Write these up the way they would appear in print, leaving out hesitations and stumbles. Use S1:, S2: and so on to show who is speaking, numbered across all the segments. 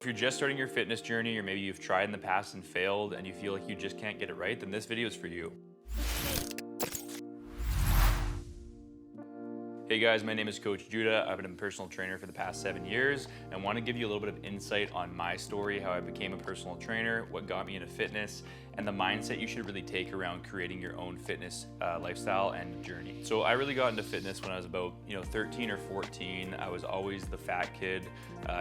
S1: If you're just starting your fitness journey, or maybe you've tried in the past and failed and you feel like you just can't get it right, then this video is for you. Hey guys, my name is Coach Judah. I've been a personal trainer for the past 7 years and want to give you a little bit of insight on my story, how I became a personal trainer, what got me into fitness, and the mindset you should really take around creating your own fitness lifestyle and journey. So I really got into fitness when I was about 13 or 14. I was always the fat kid.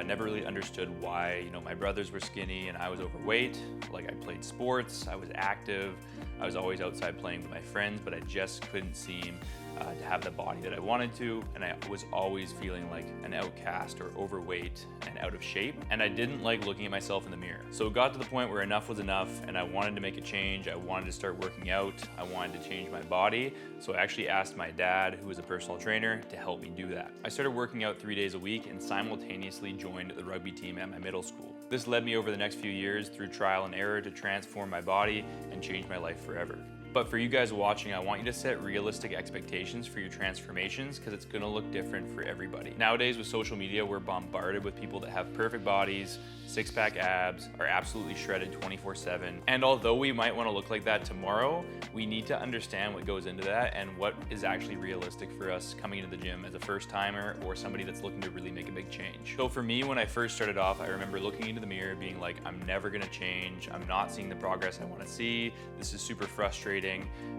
S1: Never really understood why my brothers were skinny and I was overweight. Like, I played sports, I was active, I was always outside playing with my friends, but I just couldn't seem to have the body that I wanted to, and I was always feeling like an outcast or overweight and out of shape, and I didn't like looking at myself in the mirror. So it got to the point where enough was enough and I wanted to make a change. I wanted to start working out. I wanted to change my body. So I actually asked my dad, who was a personal trainer, to help me do that. I started working out 3 days a week and simultaneously joined the rugby team at my middle school. This led me over the next few years through trial and error to transform my body and change my life forever. But for you guys watching, I want you to set realistic expectations for your transformations, because it's gonna look different for everybody. Nowadays with social media, we're bombarded with people that have perfect bodies, six-pack abs, are absolutely shredded 24/7. And although we might wanna look like that tomorrow, we need to understand what goes into that and what is actually realistic for us coming into the gym as a first timer or somebody that's looking to really make a big change. So for me, when I first started off, I remember looking into the mirror being like, I'm never gonna change. I'm not seeing the progress I wanna see. This is super frustrating.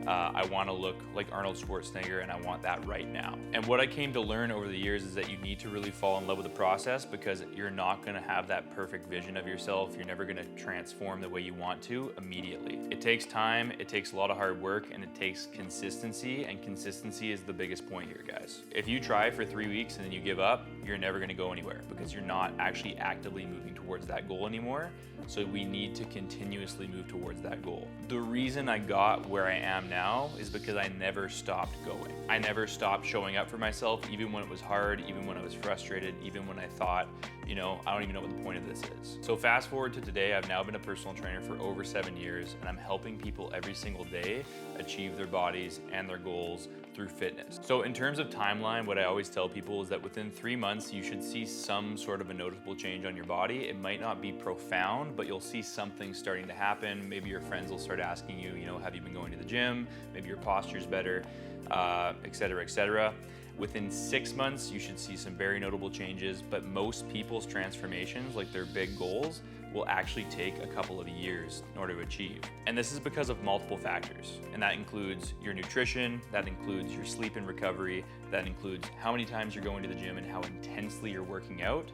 S1: I want to look like Arnold Schwarzenegger and I want that right now. And what I came to learn over the years is that you need to really fall in love with the process, because you're not going to have that perfect vision of yourself. You're never going to transform the way you want to immediately. It takes time, it takes a lot of hard work, and it takes consistency, and consistency is the biggest point here, guys. If you try for 3 weeks and then you give up, you're never going to go anywhere, because you're not actually actively moving towards that goal anymore. So we need to continuously move towards that goal. The reason I got where I am now is because I never stopped going. I never stopped showing up for myself, even when it was hard, even when I was frustrated, even when I thought, I don't even know what the point of this is. So fast forward to today, I've now been a personal trainer for over 7 years, and I'm helping people every single day achieve their bodies and their goals through fitness. So in terms of timeline, what I always tell people is that within 3 months, you should see some sort of a noticeable change on your body. It might not be profound, but you'll see something starting to happen. Maybe your friends will start asking you, have you been going to the gym? Maybe your posture's better, et cetera, et cetera. Within 6 months, you should see some very notable changes, but most people's transformations, like their big goals, will actually take a couple of years in order to achieve. And this is because of multiple factors. And that includes your nutrition, that includes your sleep and recovery, that includes how many times you're going to the gym and how intensely you're working out,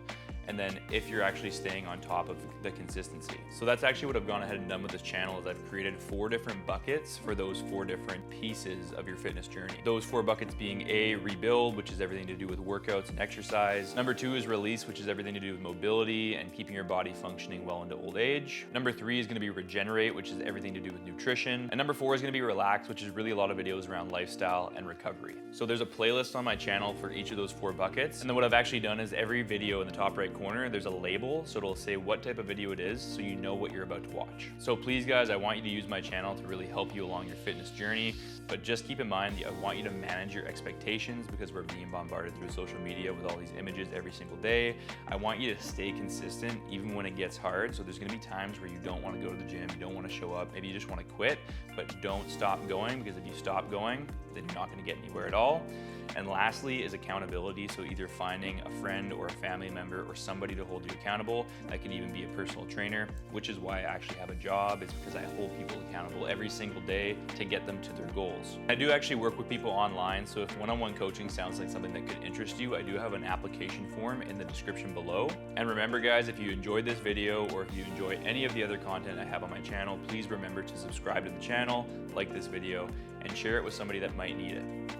S1: and then if you're actually staying on top of the consistency. So that's actually what I've gone ahead and done with this channel, is I've created 4 different buckets for those 4 different pieces of your fitness journey. Those 4 buckets being A, rebuild, which is everything to do with workouts and exercise. Number 2 is release, which is everything to do with mobility and keeping your body functioning well into old age. Number 3 is gonna be regenerate, which is everything to do with nutrition. And number 4 is gonna be relax, which is really a lot of videos around lifestyle and recovery. So there's a playlist on my channel for each of those 4 buckets. And then what I've actually done is every video in the top right corner, there's a label, so it'll say what type of video it is, so you know what you're about to watch. So please guys, I want you to use my channel to really help you along your fitness journey, but just keep in mind, I want you to manage your expectations, because we're being bombarded through social media with all these images every single day. I want you to stay consistent even when it gets hard. So there's gonna be times where you don't wanna go to the gym, you don't wanna show up, maybe you just wanna quit, but don't stop going, because if you stop going, then you're not gonna get anywhere at all. And lastly is accountability. So either finding a friend or a family member or somebody to hold you accountable. That can even be a personal trainer, which is why I actually have a job. It's because I hold people accountable every single day to get them to their goals. I do actually work with people online. So if one-on-one coaching sounds like something that could interest you, I do have an application form in the description below. And remember guys, if you enjoyed this video or if you enjoy any of the other content I have on my channel, please remember to subscribe to the channel, like this video, and share it with somebody that might need it.